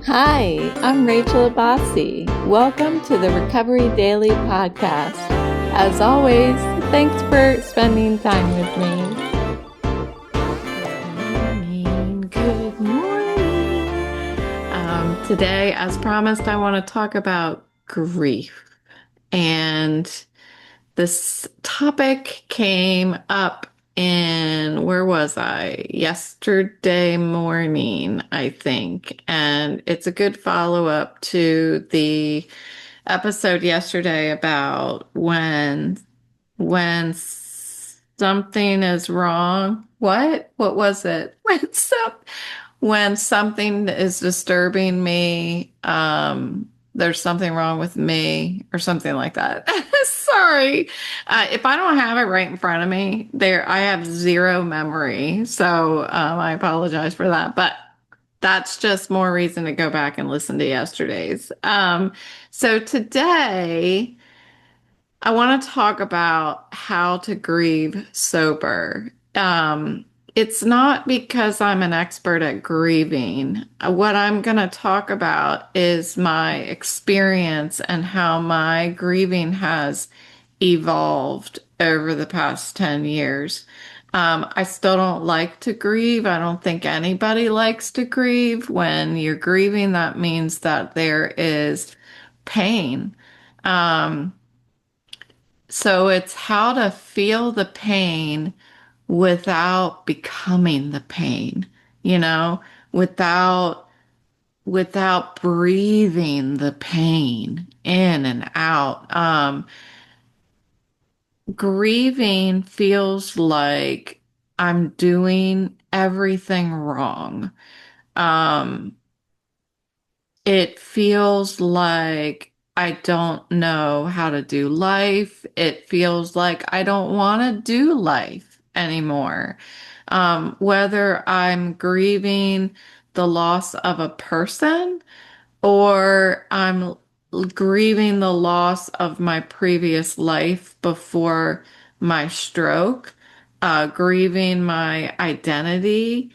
Hi, I'm Rachel Abbasi. Welcome to the Recovery Daily Podcast. As always, thanks for spending time with me. Good morning. Today, as promised, I want to talk about grief. And this topic came up where was I? Yesterday morning, I think. And it's a good follow-up to the episode yesterday about when something is wrong. What was it? When something is disturbing me, there's something wrong with me or something like that. Sorry. If I don't have it right in front of me, I have zero memory. So I apologize for that. But that's just more reason to go back and listen to yesterday's. So today, I want to talk about how to grieve sober. It's not because I'm an expert at grieving. What I'm going to talk about is my experience and how my grieving has evolved over the past 10 years. I still don't like to grieve. I don't think anybody likes to grieve. When you're grieving, that means that there is pain. So it's how to feel the pain without becoming the pain, you know, without breathing the pain in and out. Grieving feels like I'm doing everything wrong. Um, It feels like I don't know how to do life. It feels like I don't want to do life anymore. Whether I'm grieving the loss of a person or I'm grieving the loss of my previous life before my stroke, grieving my identity,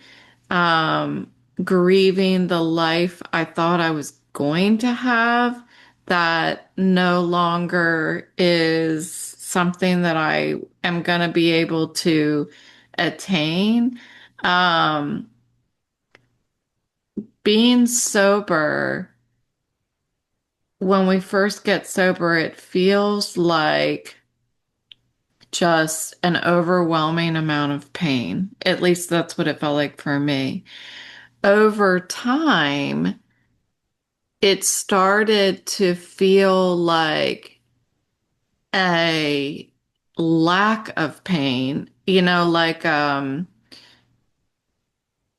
um, grieving the life I thought I was going to have that no longer is something that I am going to be able to attain. Um, Being sober, when we first get sober, it feels like just an overwhelming amount of pain. At least that's what it felt like for me. Over time, it started to feel like a lack of pain,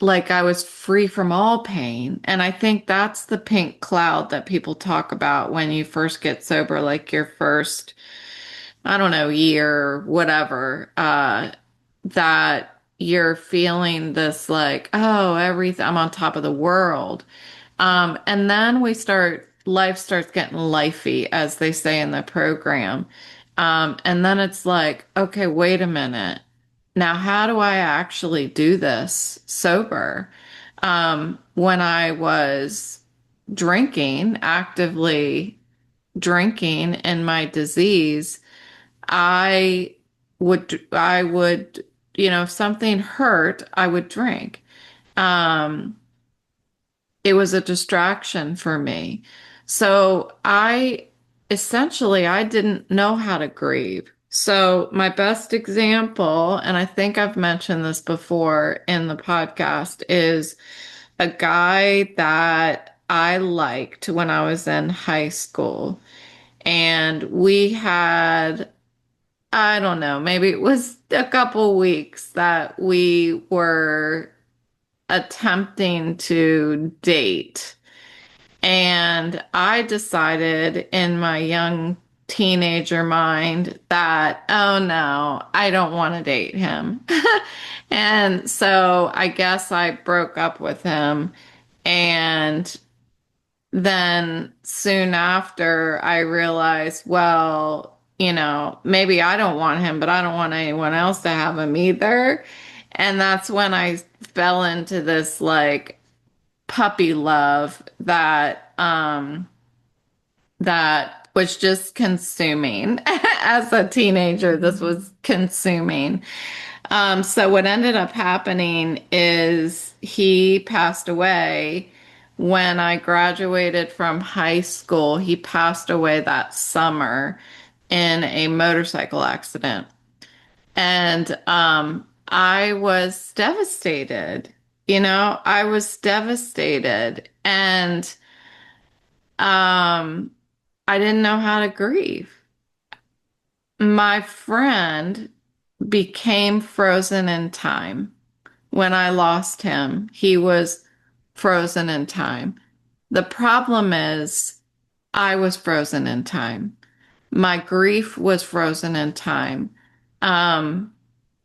like I was free from all pain. And I think that's the pink cloud that people talk about when you first get sober, like your first, I don't know, year, whatever, that you're feeling this like, oh, everything, I'm on top of the world. And then life starts getting lifey, as they say in the program. And then it's like, okay, wait a minute. Now, how do I actually do this sober? When I was actively drinking in my disease, I would, if something hurt, I would drink. Um, it was a distraction for me. So I didn't know how to grieve. So my best example, and I think I've mentioned this before in the podcast, is a guy that I liked when I was in high school. And we had, I don't know, maybe it was a couple weeks that we were attempting to date. And I decided in my young teenager mind that, oh no, I don't want to date him. And so I guess I broke up with him. And then soon after, I realized, well, maybe I don't want him, but I don't want anyone else to have him either. And that's when I fell into this like puppy love that was just consuming. As a teenager, this was consuming. So what ended up happening is he passed away when I graduated from high school. He passed away that summer in a motorcycle accident. And I was devastated. I was devastated. And I didn't know how to grieve. My friend became frozen in time. When I lost him, he was frozen in time. The problem is, I was frozen in time. My grief was frozen in time. Um,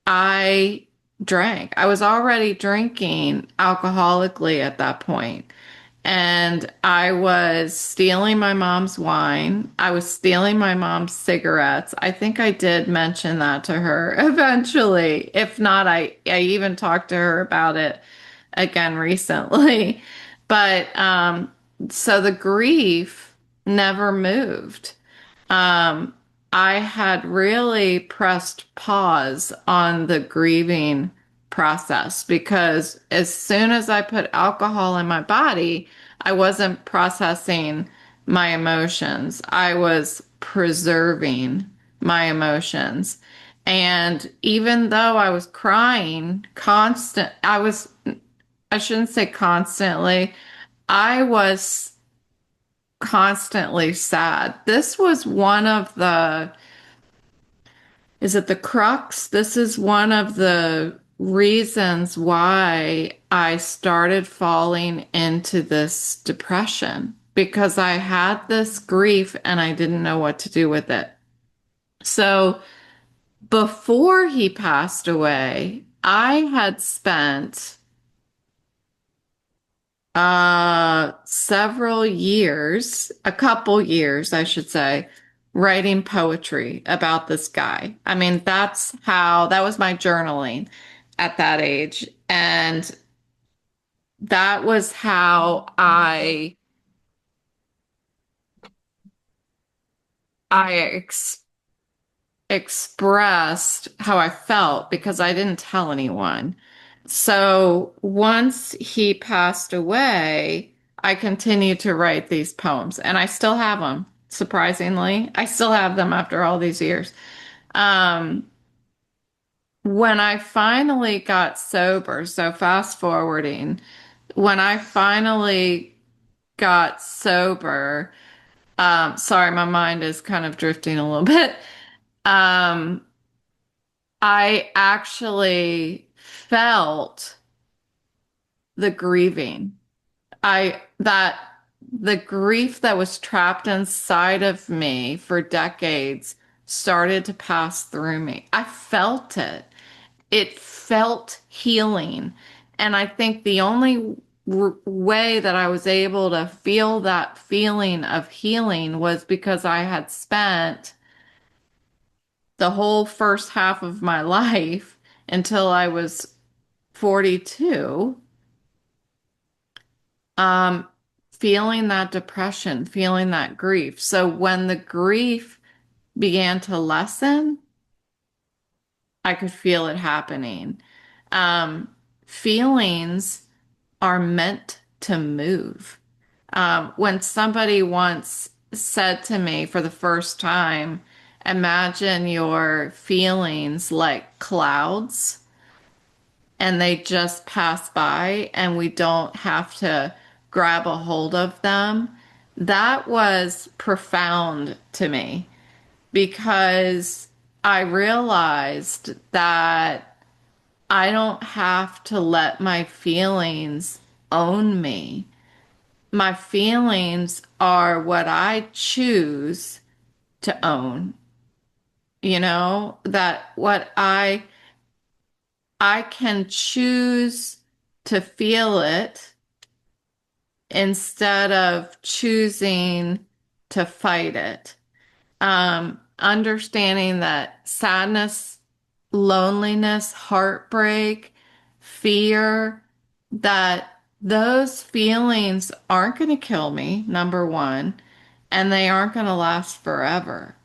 I drank. I was already drinking alcoholically at that point. And I was stealing my mom's wine. I was stealing my mom's cigarettes. I think I did mention that to her eventually. If not, I even talked to her about it again recently. But so the grief never moved. um, I had really pressed pause on the grieving process because as soon as I put alcohol in my body, I wasn't processing my emotions. I was preserving my emotions. And even though I was crying I shouldn't say constantly, I was constantly sad. This was one of the, is it the crux? This is one of the reasons why I started falling into this depression because I had this grief and I didn't know what to do with it. So before he passed away, I had spent several years, a couple years, I should say, writing poetry about this guy. I mean, that was my journaling at that age. And that was how I expressed how I felt because I didn't tell anyone. So once he passed away, I continued to write these poems and I still have them. Surprisingly, I still have them after all these years. Um, when I finally got sober, so fast forwarding, when I finally got sober, sorry, my mind is kind of drifting a little bit. Um, I actually felt the grieving. I that the grief that was trapped inside of me for decades started to pass through me. I felt it. It felt healing. And I think the only way that I was able to feel that feeling of healing was because I had spent the whole first half of my life until I was 42, um, feeling that depression, feeling that grief. So when the grief began to lessen, I could feel it happening. Um, Feelings are meant to move. When somebody once said to me for the first time, imagine your feelings like clouds and they just pass by and we don't have to grab a hold of them. That was profound to me because I realized that I don't have to let my feelings own me. My feelings are what I choose to own. That what I can choose to feel it instead of choosing to fight it. Understanding that sadness, loneliness, heartbreak, fear, that those feelings aren't going to kill me, number one, and they aren't going to last forever.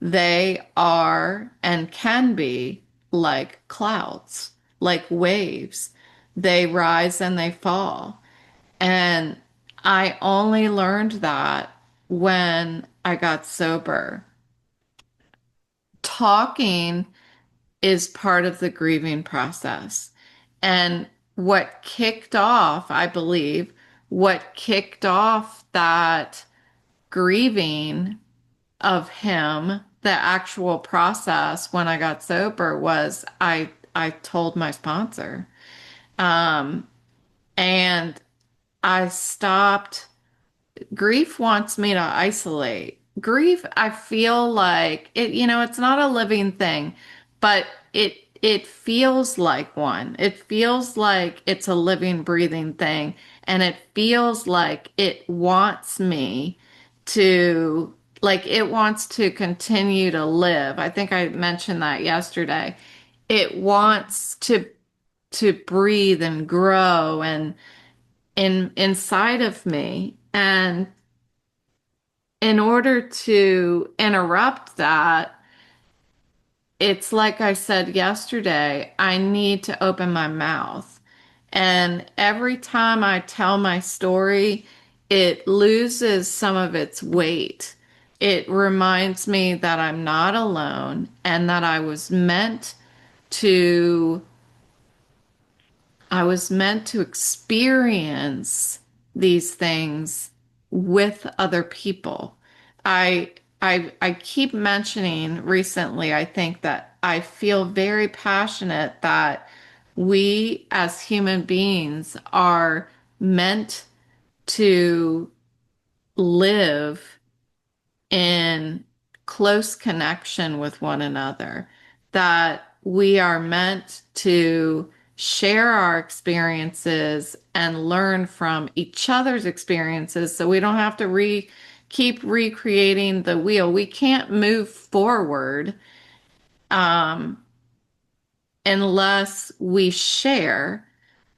They are and can be like clouds, like waves. They rise and they fall. And I only learned that when I got sober. Talking is part of the grieving process. And what kicked off, I believe, what kicked off that grieving of him, the actual process when I got sober was I told my sponsor. Um, and I stopped. Grief wants me to isolate. Grief, I feel like it, it's not a living thing, but it feels like one. It feels like it's a living, breathing thing, and it feels like it wants me to like it wants to continue to live. I think I mentioned that yesterday. It wants to breathe and grow and inside of me. And in order to interrupt that, it's like I said yesterday, I need to open my mouth. And every time I tell my story, it loses some of its weight. It reminds me that I'm not alone and that to I was meant to experience these things with other people. I I keep mentioning recently, I think that I feel very passionate that we as human beings are meant to live in close connection with one another, that we are meant to share our experiences and learn from each other's experiences so we don't have to keep recreating the wheel. We can't move forward um, unless we share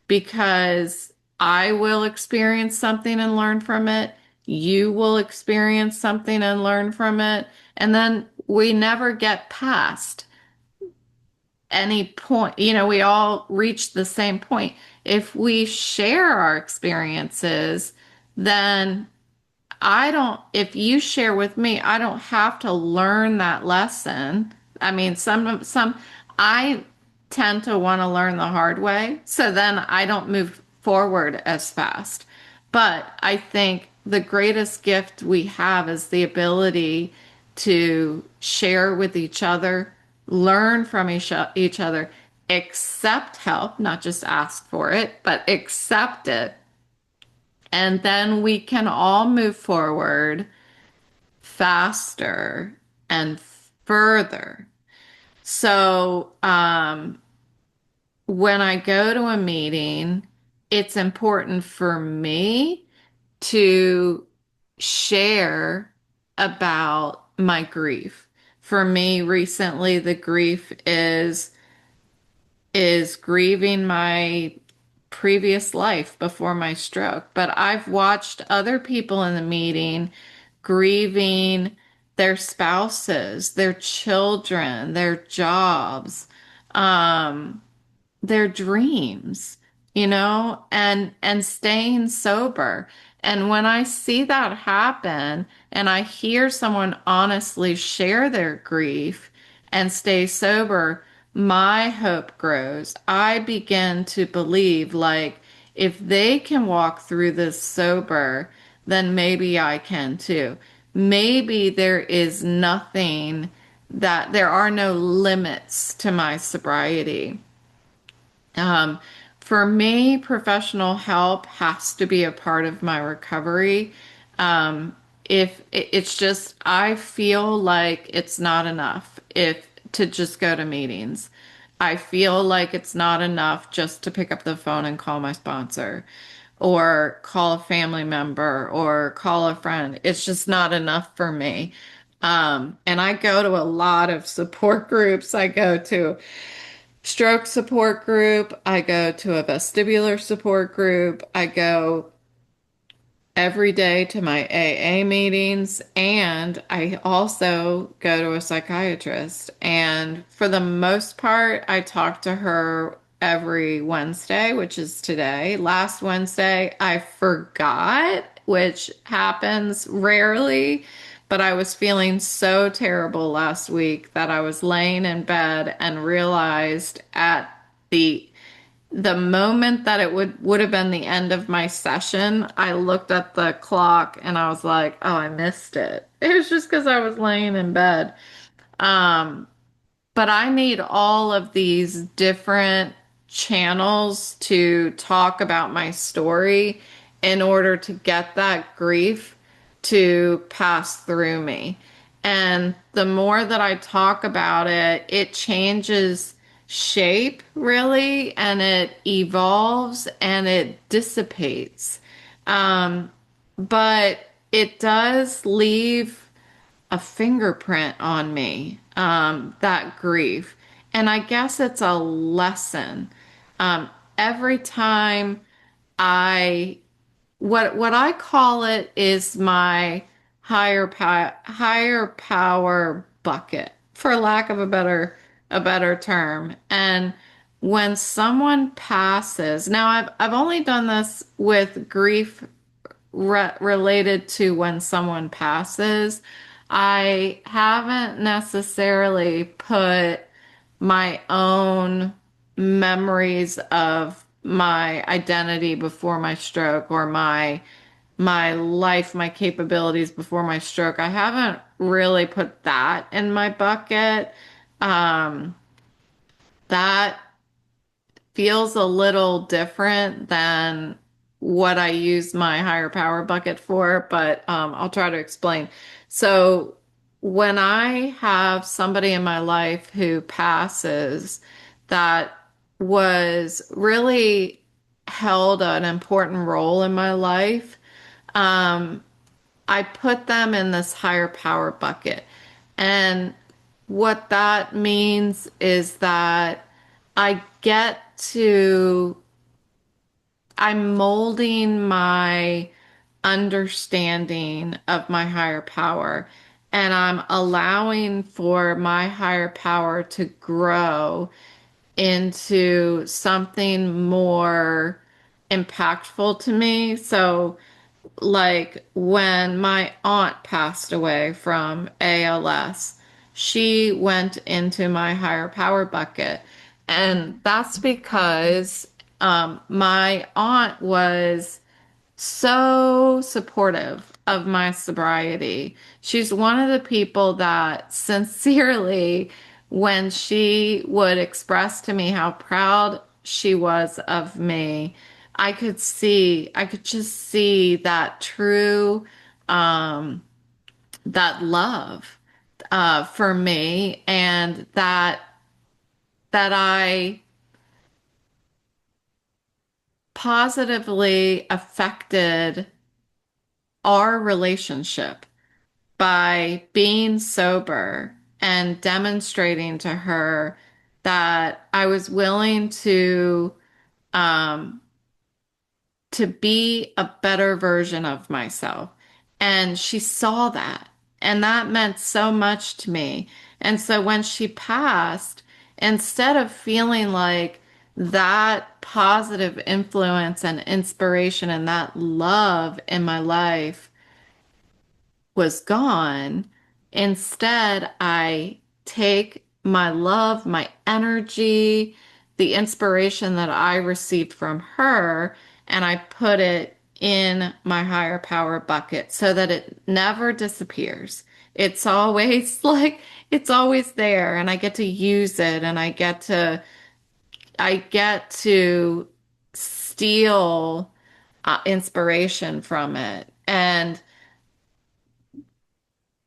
because I will experience something and learn from it. You will experience something and learn from it. And then we never get past any point. We all reach the same point. If we share our experiences, then if you share with me, I don't have to learn that lesson. I mean, I tend to want to learn the hard way. So then I don't move forward as fast. But I think the greatest gift we have is the ability to share with each other, learn from each other, accept help, not just ask for it, but accept it, and then we can all move forward faster and further. So, when I go to a meeting, it's important for me to share about my grief. For me, recently, the grief is grieving my previous life before my stroke. But I've watched other people in the meeting grieving their spouses, their children, their jobs, um, their dreams, and staying sober. And when I see that happen and I hear someone honestly share their grief and stay sober, my hope grows. I begin to believe like if they can walk through this sober, then maybe I can too. Maybe there are no limits to my sobriety. Um, for me, professional help has to be a part of my recovery. If it's just, I feel like it's not enough if to just go to meetings. I feel like it's not enough just to pick up the phone and call my sponsor or call a family member or call a friend. It's just not enough for me. And I go to a lot of support groups. I go to stroke support group. I go to a vestibular support group. I go every day to my AA meetings, and I also go to a psychiatrist. And for the most part, I talk to her every Wednesday, which is today. Last Wednesday, I forgot, which happens rarely, but I was feeling so terrible last week that I was laying in bed and realized at the moment that it would have been the end of my session, I looked at the clock and I was like, "Oh, I missed it." It was just because I was laying in bed. Um, but I need all of these different channels to talk about my story in order to get that grief to pass through me. And the more that I talk about it, it changes shape really, and it evolves and it dissipates. Um, but it does leave a fingerprint on me, that grief. And I guess it's a lesson. Um, every time I, what I call it is my higher power bucket, for lack of a better term. And when someone passes, now I've only done this with grief related to when someone passes. I haven't necessarily put my own memories of my identity before my stroke, or my life, my capabilities before my stroke. I haven't really put that in my bucket. Um, that feels a little different than what I use my higher power bucket for, but I'll try to explain. So, when I have somebody in my life who passes that was really held an important role in my life, um, I put them in this higher power bucket. And what that means is that I get to, I'm molding my understanding of my higher power, and I'm allowing for my higher power to grow into something more impactful to me. So, like when my aunt passed away from ALS, she went into my higher power bucket. And that's because my aunt was so supportive of my sobriety. She's one of the people that sincerely, when she would express to me how proud she was of me, I could just see that true, um, that love, for me, and that I positively affected our relationship by being sober and demonstrating to her that I was willing um, to be a better version of myself. And she saw that, and that meant so much to me. And so when she passed, instead of feeling like that positive influence and inspiration and that love in my life was gone. Instead, I take my love, my energy, the inspiration that I received from her, and I put it in my higher power bucket so that it never disappears. It's always it's always there, and I get to use it, and I get to steal inspiration from it. And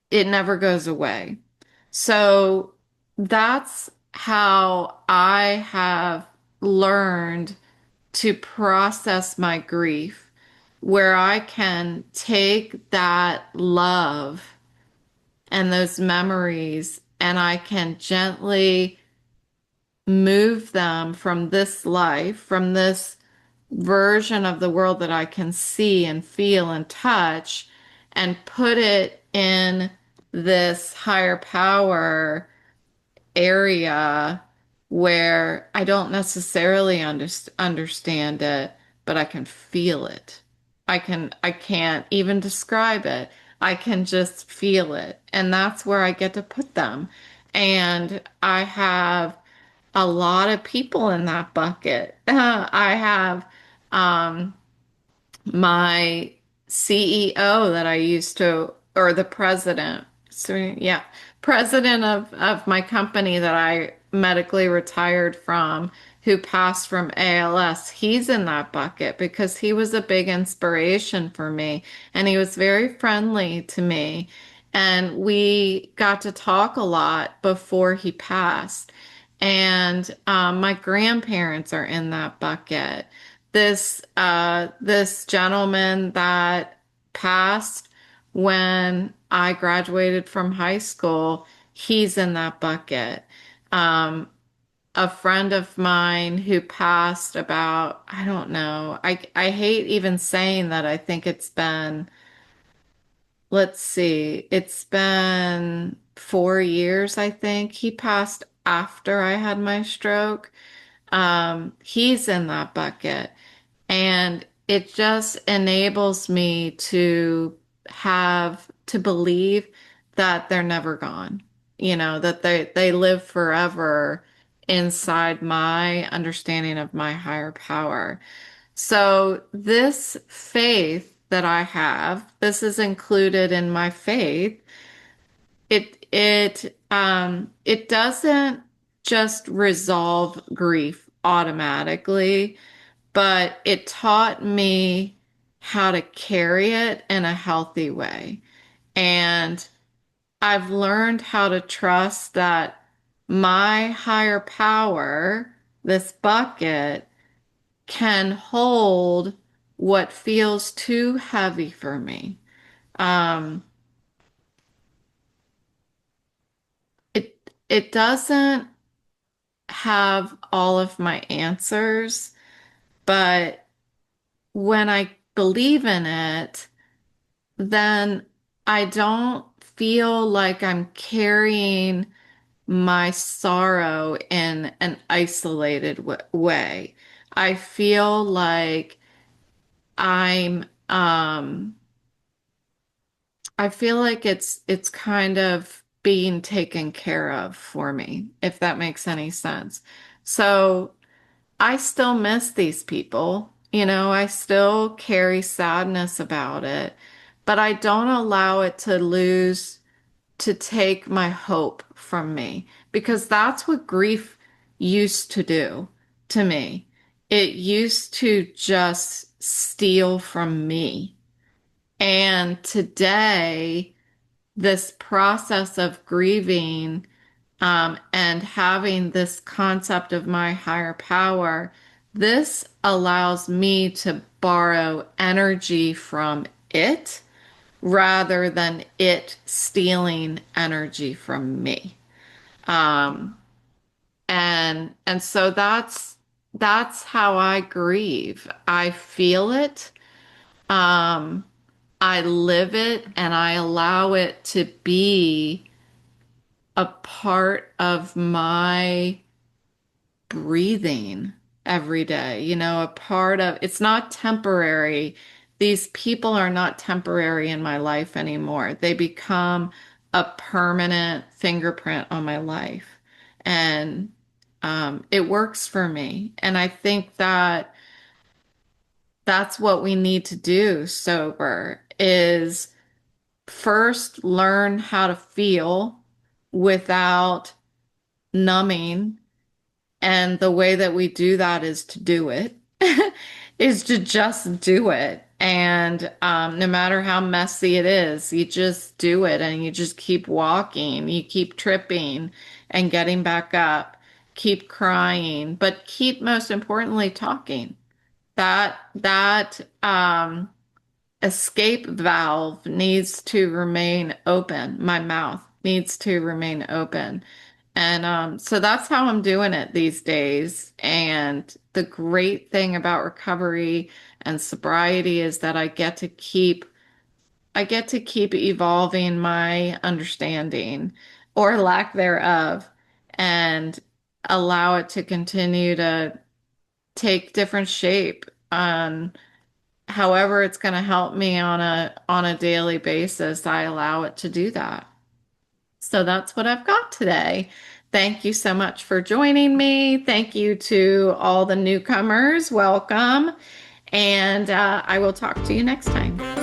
it never goes away. So that's how I have learned to process my grief, where I can take that love and those memories and I can gently move them from this life, from this version of the world that I can see and feel and touch, and put it in this higher power area where I don't necessarily understand it, but I can feel it. I can't even describe it. I can just feel it. And that's where I get to put them. And I have a lot of people in that bucket. I have um, my CEO that I used to, or the president. So yeah, president of my company that I medically retired from, who passed from ALS. He's in that bucket because he was a big inspiration for me and he was very friendly to me. And we got to talk a lot before he passed. And my grandparents are in that bucket. This gentleman that passed when I graduated from high school, he's in that bucket. Um, a friend of mine who passed about, I don't know, I hate even saying that. I think it's been, let's see, it's been 4 years, I think. He passed after I had my stroke. He's in that bucket. And it just enables me to to believe that they're never gone, that they live forever inside my understanding of my higher power. So this faith that I have, this is included in my faith. It doesn't just resolve grief automatically, but it taught me how to carry it in a healthy way. And I've learned how to trust that my higher power, this bucket, can hold what feels too heavy for me. Um, it doesn't have all of my answers, but when I believe in it, then I don't feel like I'm carrying my sorrow in an isolated way. I feel like I'm I feel like it's kind of being taken care of for me, if that makes any sense. So I still miss these people. I still carry sadness about it, but I don't allow it to take my hope from me because that's what grief used to do to me. It used to just steal from me. And today, this process of grieving and having this concept of my higher power, this allows me to borrow energy from it rather than it stealing energy from me. Um, and so that's how I grieve. I feel it. Um, I live it and I allow it to be a part of my breathing every day, a part of it's not temporary. These people are not temporary in my life anymore. They become a permanent fingerprint on my life. And it works for me. And I think that that's what we need to do sober is first learn how to feel without numbing. And the way that we do that is to do it, is to just do it. And no matter how messy it is, you just do it and you just keep walking, you keep tripping and getting back up, keep crying, but keep most importantly talking. That escape valve needs to remain open. My mouth needs to remain open. And so that's how I'm doing it these days. And the great thing about recovery and sobriety is that I get to keep evolving my understanding or lack thereof and allow it to continue to take different shape on however it's going to help me on a daily basis. I allow it to do that. So that's what I've got today. Thank you so much for joining me. Thank you to all the newcomers. Welcome. And I will talk to you next time.